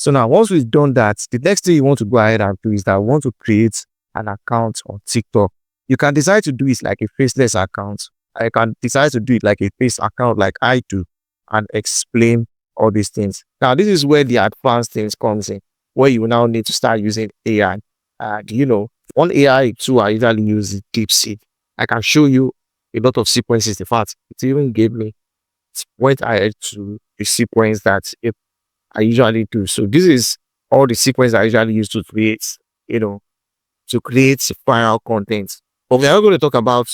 So now, once we've done that, the next thing you want to go ahead and do is that we want to create an account on TikTok. You can decide to do it like a faceless account. I can decide to do it like a face account like I do and explain all these things. Now, this is where the advanced things comes in, where you now need to start using AI. And one AI tool I usually use is DeepSeek. I can show you a lot of sequences. In fact, it even gave me, it went ahead to the sequence that I usually do. So this is all the sequence I usually use to create, to create viral content. But we are not going to talk about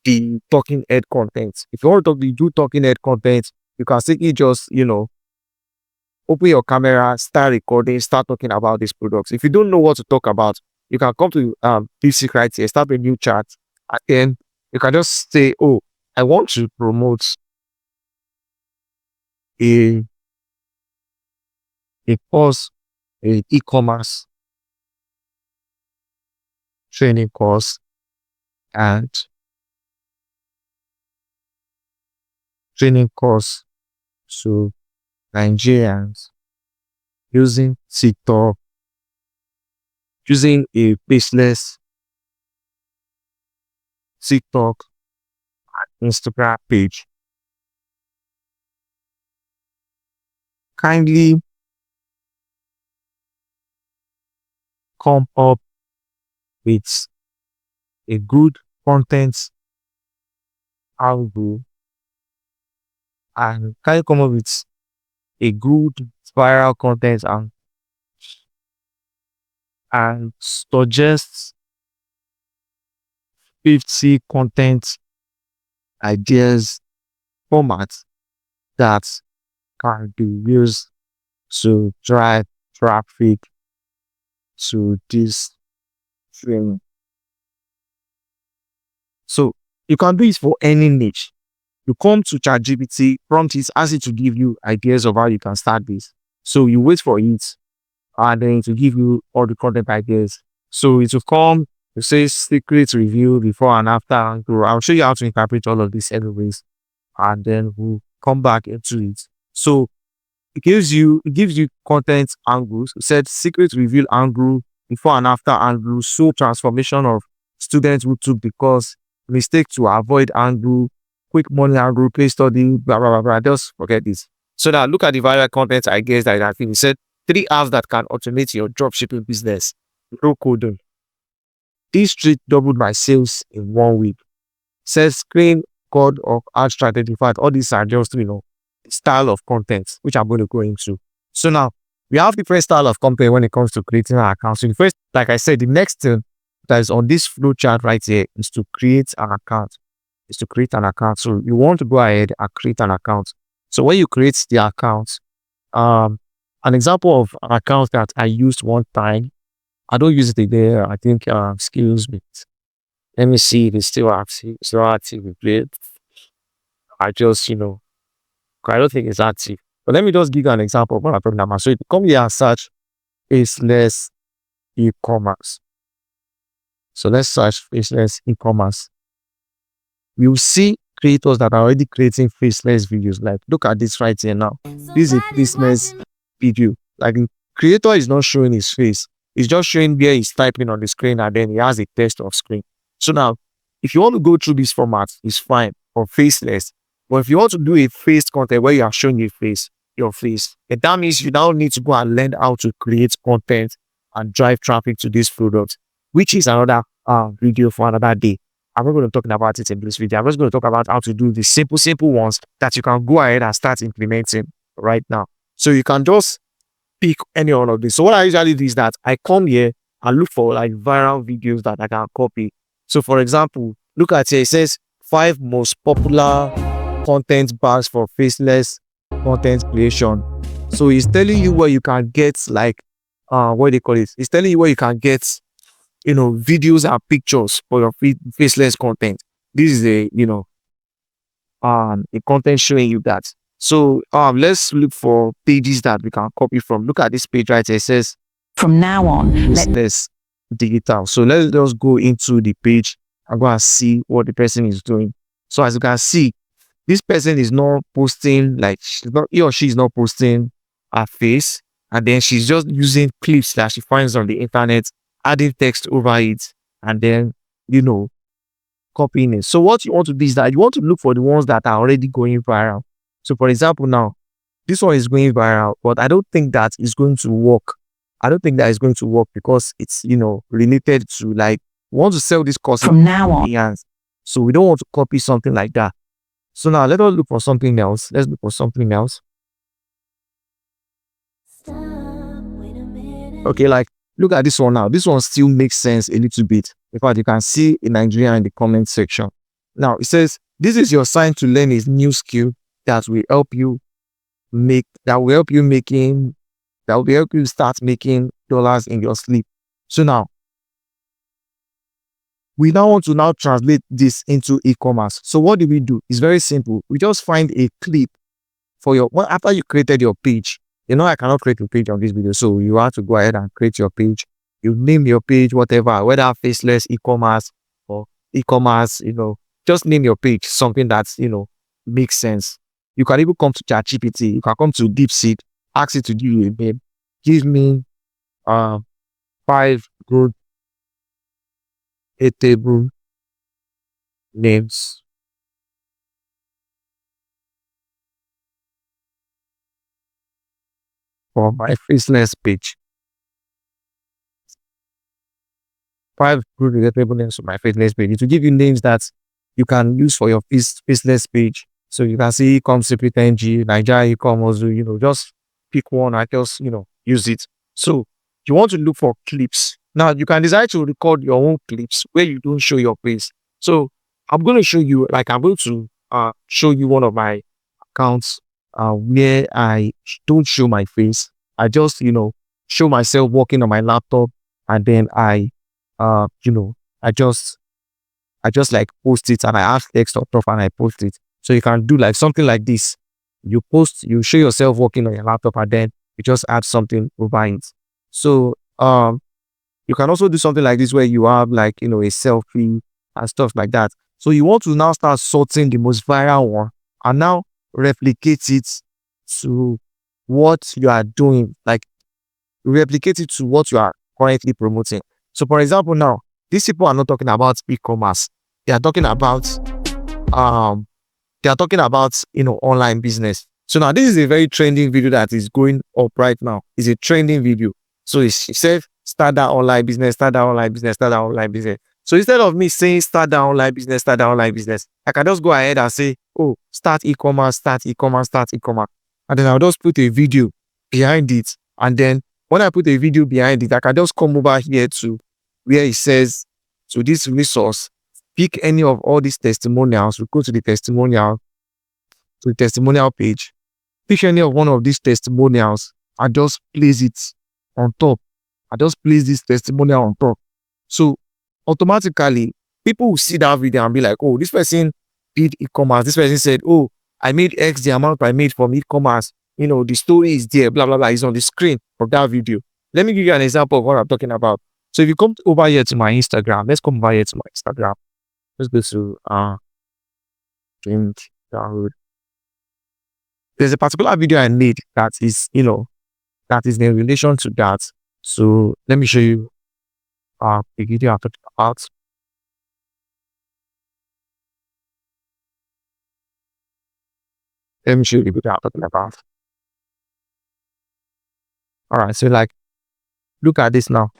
the talking head content. If you want to do talking head content, you can simply just, open your camera, start recording, start talking about these products. If you don't know what to talk about, you can come to DeepSeek right here, start a new chat, and then you can just say, oh, I want to promote a course, a e-commerce training course and training course to Nigerians using TikTok, using a faceless TikTok and Instagram page. Kindly come up with a good content angle and can you come up with a good viral content and suggest 50 content ideas formats that can be used to drive traffic to this training. So you can do it for any niche. You come to ChatGPT, prompt it, ask it to give you ideas of how you can start this. So you wait for it, and then to give you all the content ideas. So it will come, it says secret review before and after. I'll show you how to incorporate all of this anyways, and then we'll come back into it. So it gives you content angles. It said secret reveal angle, before and after angle, show transformation of students who took the course, mistake to avoid angle, quick money angle, case study, blah, blah, blah, blah. Just forget this. So now look at the viral content I guess that I think it said 3 apps that can automate your dropshipping business. No coding. This street doubled my sales in 1 week. Says screen code of ad strategy. In fact, all these are just, style of content, which I'm going to go into. So now we have different style of content when it comes to creating an account. So the first, like I said, the next thing that is on this flow chart right here is to create an account. So you want to go ahead and create an account. So when you create the account, an example of an account that I used one time, I don't use it there. I think skills with. Let me see if it's still active. It's not active with it. I just, I don't think it's active. But let me just give you an example of what I'm talking about. So if you come here and search faceless e-commerce. So let's search faceless e-commerce. You'll see creators that are already creating faceless videos. Like, look at this right here now. This is a faceless video. Like, the creator is not showing his face. It's just showing where he's typing on the screen and then he has a text of screen. So now, if you want to go through this format, it's fine for faceless. But if you want to do a faced content where you are showing your face, and that means you now need to go and learn how to create content and drive traffic to these products, which is another video for another day. I'm not going to talk about it in this video. I'm just going to talk about how to do the simple ones that you can go ahead and start implementing right now. So you can just pick any one of these. So what I usually do is that I come here and look for like viral videos that I can copy. So for example, look at here, it says 5 most popular content bars for faceless content creation. So it's telling you where you can get like, what they call it? It's telling you where you can get, videos and pictures for your faceless content. This is a content showing you that. So let's look for pages that we can copy from. Look at this page right here. It says from now on, let's digital. So let's just go into the page and go and see what the person is doing. So as you can see, this person is not posting, like he or she is not posting her face, and then she's just using clips that she finds on the internet, adding text over it, and then, you know, copying it. So what you want to do is that you want to look for the ones that are already going viral. So for example, now this one is going viral, but I don't think that is going to work. I don't think that is going to work because it's, related to, like, we want to sell this course from now on. So we don't want to copy something like that. So now let us look for something else. Let's look for something else. Okay, like look at this one now. This one still makes sense a little bit. In fact, you can see in Nigeria in the comment section. Now it says, this is your sign to learn a new skill that will help you start making dollars in your sleep. So now we now want to now translate this into e-commerce. So what do? It's very simple. We just find a clip for after you created your page. I cannot create a page on this video. So you have to go ahead and create your page. You name your page, whatever, whether faceless e-commerce or e-commerce, just name your page something that's, makes sense. You can even come to ChatGPT. You can come to DeepSeek, ask it to give you a name. Give me 5 good table names for my faceless page. 5 good relatable names for my faceless page. It will give you names that you can use for your faceless page. So you can see e-com secret NG, Nigeria e-commerce, just pick one and just, use it. So you want to look for clips. Now you can decide to record your own clips where you don't show your face. So I'm going to show you, I'm going to show you one of my accounts where I don't show my face. I just, show myself working on my laptop, and then I just like post it, and I add text on top and I post it. So you can do like something like this. You show yourself working on your laptop, and then you just add something over it. So you can also do something like this where you have like, a selfie and stuff like that. So you want to now start sorting the most viral one and now replicate it to what you are doing. Like replicate it to what you are currently promoting. So for example, now these people are not talking about e-commerce. They are talking about online business. So now this is a very trending video that is going up right now. It's a trending video. So it says start that online business, start that online business, start that online business. So instead of me saying start that online business, start that online business, I can just go ahead and say, oh, start e-commerce, start e-commerce, start e-commerce. And then I'll just put a video behind it. And then when I put a video behind it, I can just come over here to where it says, to this resource, pick any of all these testimonials. We go to the testimonial page, pick any of one of these testimonials and just place it on top. I just place this testimonial on top. So automatically, people will see that video and be like, oh, this person did e-commerce. This person said, oh, I made X the amount I made from e-commerce. The story is there, blah, blah, blah. It's on the screen of that video. Let me give you an example of what I'm talking about. So if you come over here to my Instagram, let's come over here to my Instagram. Let's go to download. There's a particular video I made that is, that is in relation to that. So let me show you the video I'm talking about. Let me show you the video I'm talking about. All right, so like, look at this now.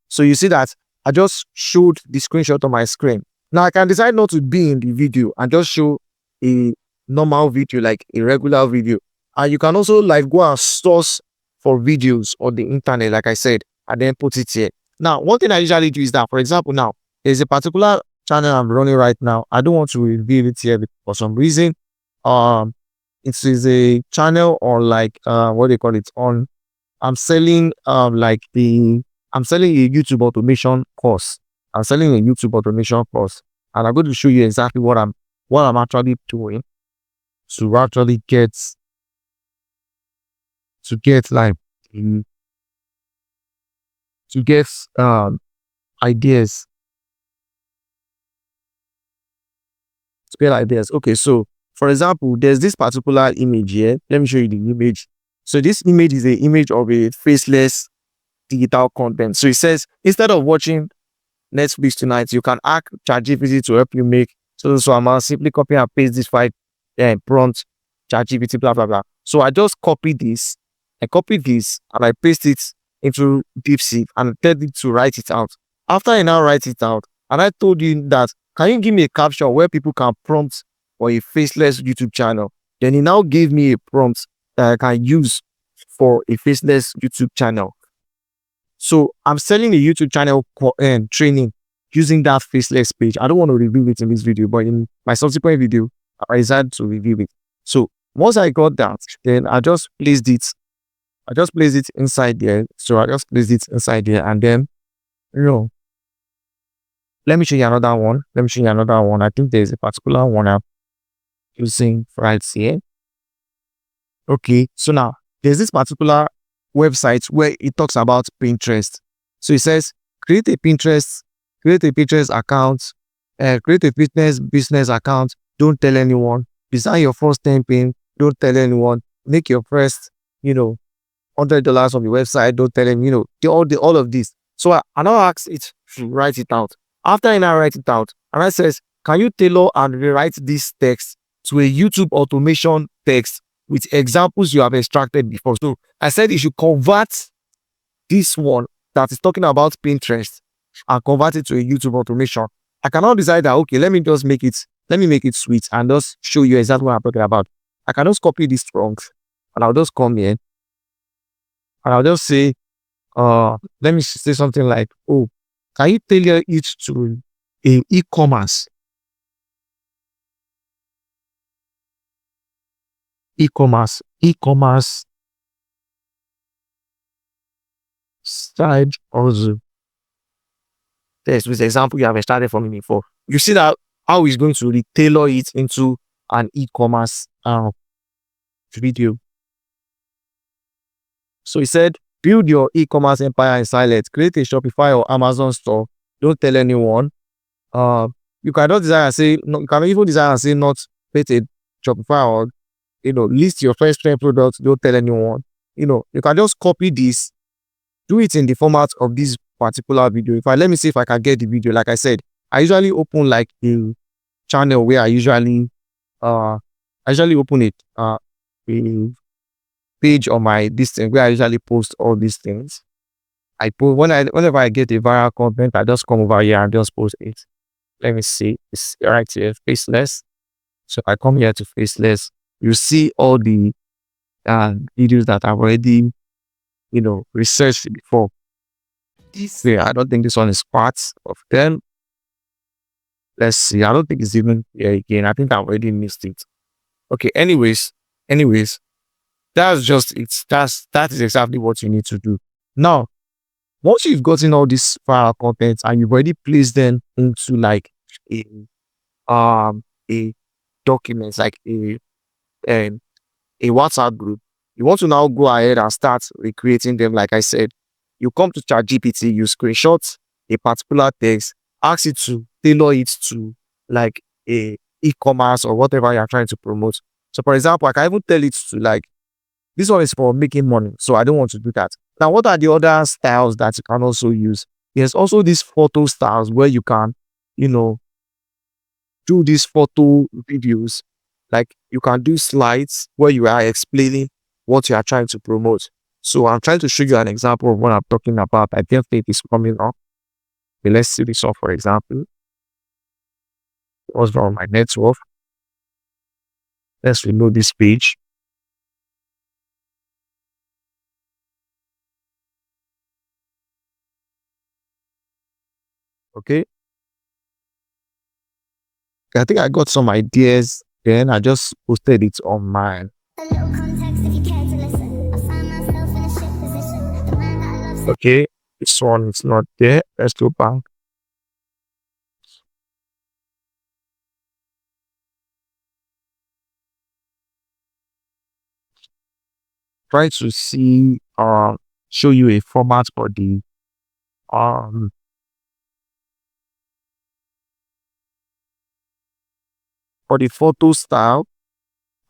So you see that I just showed the screenshot on my screen. Now I can decide not to be in the video and just show a normal video, like a regular video. And you can also like go and source for videos on the internet, like I said, and then put it here. Now, one thing I usually do is that, for example, now there's a particular channel I'm running right now. I don't want to reveal it here for some reason. It is a channel on like what they call it on. I'm selling I'm selling a YouTube automation course. I'm selling a YouTube automation course, and I'm going to show you exactly what I'm actually doing to actually get like to get ideas appear like this. Okay, so for example, there's this particular image here. Let me show you the image. So this image is an image of a faceless digital content. So it says, instead of watching Netflix tonight, you can ask ChatGPT to help you make so amount. Simply copy and paste this file and prompt ChatGPT, blah, blah, blah. So I just copy this and I paste it into DeepSeek and tell it to write it out. After I now write it out, and I told you that, can you give me a caption where people can prompt for a faceless YouTube channel? Then he now gave me a prompt that I can use for a faceless YouTube channel. So I'm selling a YouTube channel training using that faceless page. I don't want to review it in this video, but in my subsequent video, I decided to review it. So once I got that, then I just placed it inside there. So I just placed it inside there, and then, let me show you another one. I think there's a particular one I'm using right here. Okay, so now there's this particular website where it talks about Pinterest. So it says, create a Pinterest account, create a fitness business account. Don't tell anyone. Design your first campaign. Don't tell anyone. Make your first, $100 on the website. Don't tell them, all of this. So I now ask it to write it out. After I now write it out, and I says, can you tailor and rewrite this text to a YouTube automation text with examples you have extracted before? So I said you should convert this one that is talking about Pinterest and convert it to a YouTube automation. I cannot decide that, okay, let me make it sweet and just show you exactly what I'm talking about. I can just copy this trunk and I'll just come here and I'll just say, let me say something like, oh, can you tailor it to a e-commerce side also? There's this example you have started for me before. You see that how he's going to tailor it into an e-commerce video. So he said, build your e-commerce empire in silence. Create a Shopify or Amazon store. Don't tell anyone. You cannot design and say, no, you can even design and say not create a Shopify or, list your first 10 products. Don't tell anyone. You can just copy this, do it in the format of this particular video. Let me see if I can get the video. Like I said, I usually open like a channel where I usually open it, a page on my this thing where I usually post all these things. I post whenever I get a viral content, I just come over here and just post it. Let me see. It's right here, faceless. So I come here to faceless. You see all the videos that I've already, researched before. I don't think this one is part of them. Let's see. I don't think it's even here again. I think I've already missed it. Okay. Anyways, that's just it. That is exactly what you need to do. Now, once you've gotten all these viral content and you've already placed them into like a document, like a WhatsApp group, you want to now go ahead and start recreating them. Like I said, you come to ChatGPT, you screenshot a particular text, ask it to tailor it to like a e-commerce or whatever you're trying to promote. So for example, I can even tell it to like, this one is for making money, so I don't want to do that. Now, what are the other styles that you can also use? There's also these photo styles where you can, do these photo videos. Like you can do slides where you are explaining what you are trying to promote. So I'm trying to show you an example of what I'm talking about. I don't think it's coming up. Okay, let's see this one, for example. What's wrong with my network? Let's reload this page. Okay. I think I got some ideas. Then I just posted it on mine. Okay, this one is not there. Let's go back. Try to see show you a format for the for the photo style,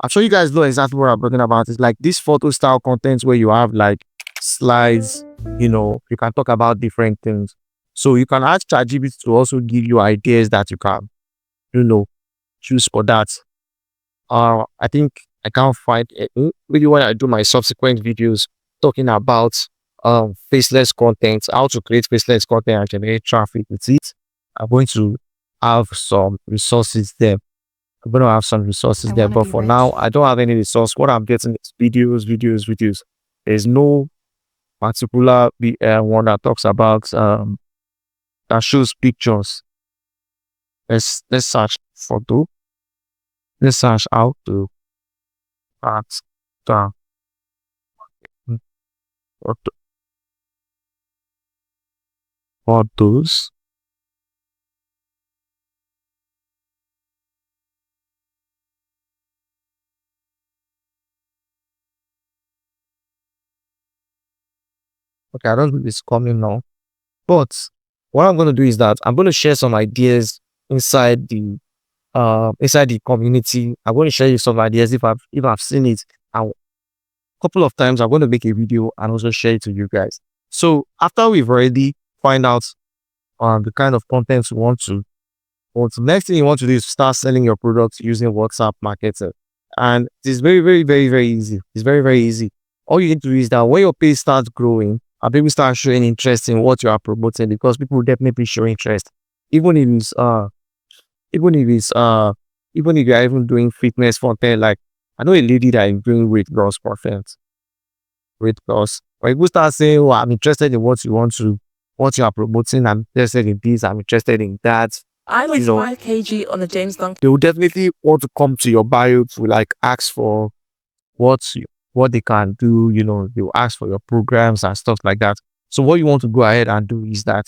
I'm sure you guys know exactly what I'm talking about. It's like this photo style content where you have like slides, you can talk about different things. So you can ask ChatGPT to also give you ideas that you can, you know, choose for that. I think I can't find it. Maybe when I do my subsequent videos talking about faceless content, how to create faceless content and generate traffic with it, I'm going to have some resources there. I'm going to have some resources I there, want to but be for now, rich. I don't have any resource. What I'm getting is videos. There's no particular one that talks about that shows pictures. Let's search photo. Let's search how to at the photos. Okay, I don't think it's coming now. But what I'm going to do is that I'm going to share some ideas inside the community. I'm going to share you some ideas if I've seen it. And a couple of times I'm going to make a video and also share it to you guys. So after we've already find out the kind of content you want to, next thing you want to do is start selling your products using WhatsApp marketing. And it's very easy. It's very easy. All you need to do is that when your page starts growing and people start showing interest in what you are promoting, because people will definitely show interest, even if it's even if it's even if you're even doing fitness content. Like I know a lady that is doing weight loss. When people start saying, "Oh, I'm interested in what you are promoting. I'm interested in this. I'm interested in that." I You lost know, 5 kg on the James Duncan. they will definitely want to come to your bio to like ask for what what they can do. They'll ask for your programs and stuff like that. So what you want to go ahead and do is that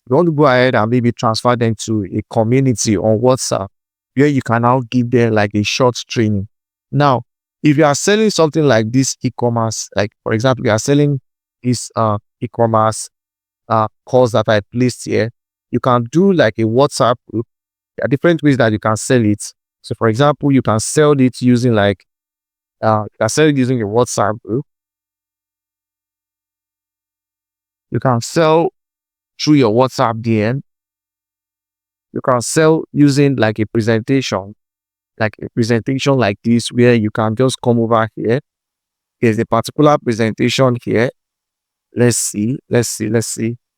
you want to go ahead and maybe transfer them to a community on WhatsApp where you can now give them like a short training. Now, if you are selling something like this e-commerce, like for example, you are selling this e-commerce course that I placed here, you can do like a WhatsApp group. There are different ways that you can sell it. So for example, you can sell it using like you can sell it using your WhatsApp group. You can sell through your WhatsApp DM. You can sell using like a presentation like this, where you can just come over here. There's a particular presentation here. Let's see.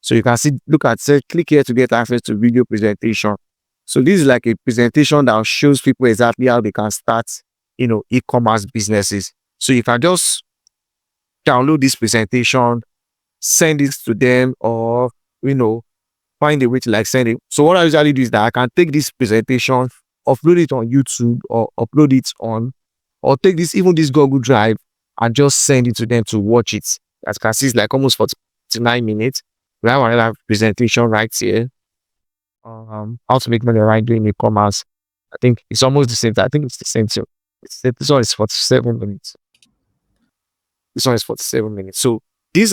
So you can see, look at, say, click here to get access to video presentation. So this is like a presentation that shows people exactly how they can start, e-commerce businesses. So you can just download this presentation, send it to them, or, you know, find a way to like send it. So what I usually do is that I can take this presentation, upload it on YouTube, or upload it on, or take this Google Drive and just send it to them to watch it. As you can see, it's like almost 49 minutes. We have another presentation right here. How to make money right doing e-commerce. I think it's almost the same. I think it's the same too. This one is 47 minutes. This one is 47 minutes. So these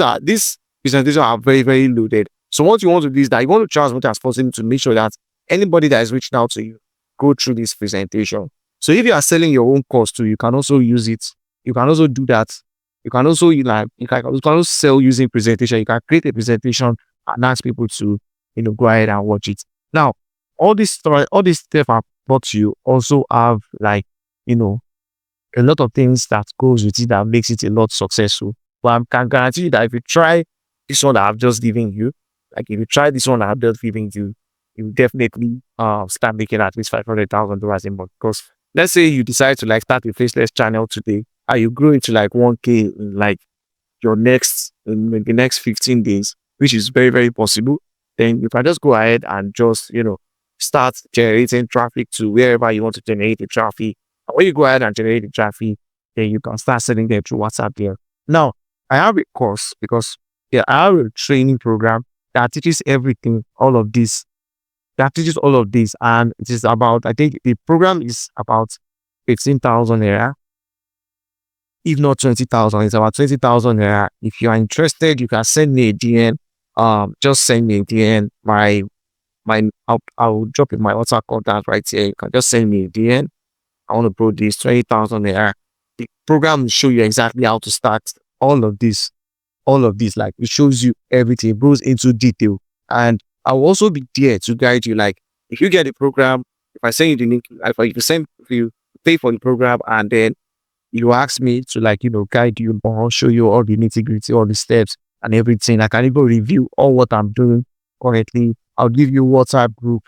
presentations are very loaded. So what you want to do is that you want to try as much as possible to make sure that anybody that is reaching out to you go through this presentation. So if you are selling your own course too, you can also use it. You can also do that. You can also you can also sell using presentation. You can create a presentation and ask people to go ahead and watch it. Now, all this stuff I've brought to you also have like you know a lot of things that goes with it that makes it a lot successful. But I can guarantee you that if you try this one that I've just given you, like if you try this one that I've just given you, you definitely start making at least $500,000 a month. Because let's say you decide to like start a faceless channel today, and you grow into like 1K in like in the next 15 days, which is very possible. Then you can just go ahead and just start generating traffic to wherever you want to generate the traffic. And when you go ahead and generate the traffic, then you can start sending them through WhatsApp there. Now, I have a course because I have a training program that teaches everything, all of this. That teaches all of this. And it is about, I think the program is about 15,000 naira, if not 20,000. It's about 20,000 naira. If you are interested, you can send me a DM. Just send me a DM. I'll drop in my WhatsApp contact right here. You can just send me a DM. I want to grow this 20,000 naira. The program will show you exactly how to start all of this, like it shows you everything, it goes into detail. And I'll also be there to guide you. Like if you get the program, if I send you the link, if you pay for the program and then you ask me to like, guide you or show you all the nitty gritty, all the steps and everything. I can even review all what I'm doing currently. I'll give you WhatsApp group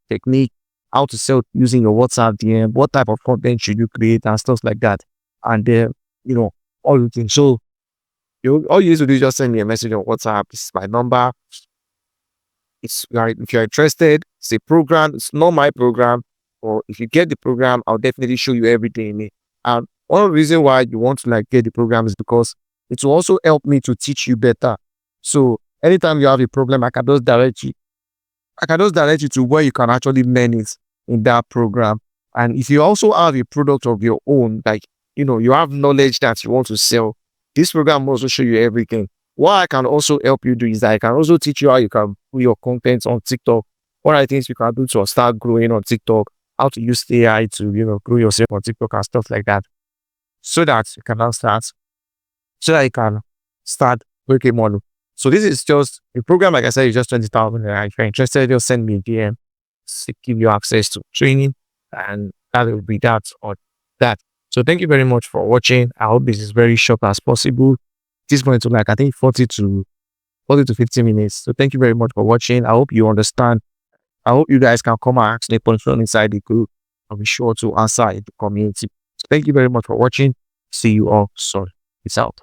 technique, how to sell using your WhatsApp DM, what type of content should you create and stuff like that. And you know, all the things. So all you need to do is just send me a message on WhatsApp. This is my number. It's like if you're interested, it's a program. It's not my program, or if you get the program, I'll definitely show you everything in it. And one of the reasons why you want to like get the program is because it will also help me to teach you better. So anytime you have a problem, I can just direct you to where you can actually learn it in that program. And if you also have a product of your own, like, you have knowledge that you want to sell, this program will also show you everything. What I can also help you do is that I can also teach you how you can put your content on TikTok. What are the things you can do to start growing on TikTok, how to use AI to, grow yourself on TikTok and stuff like that. So that you can now start, so that you can start working money. So this is just a program, like I said, it's just 20,000. If you're interested, just send me a DM to give you access to training, and that will be that or that. So thank you very much for watching. I hope this is very short as possible. This is going to like, I think 40 to 50 minutes. So thank you very much for watching. I hope you understand. I hope you guys can come and ask me question inside the group. I'll be sure to answer in the community. So thank you very much for watching. See you all soon. Peace out.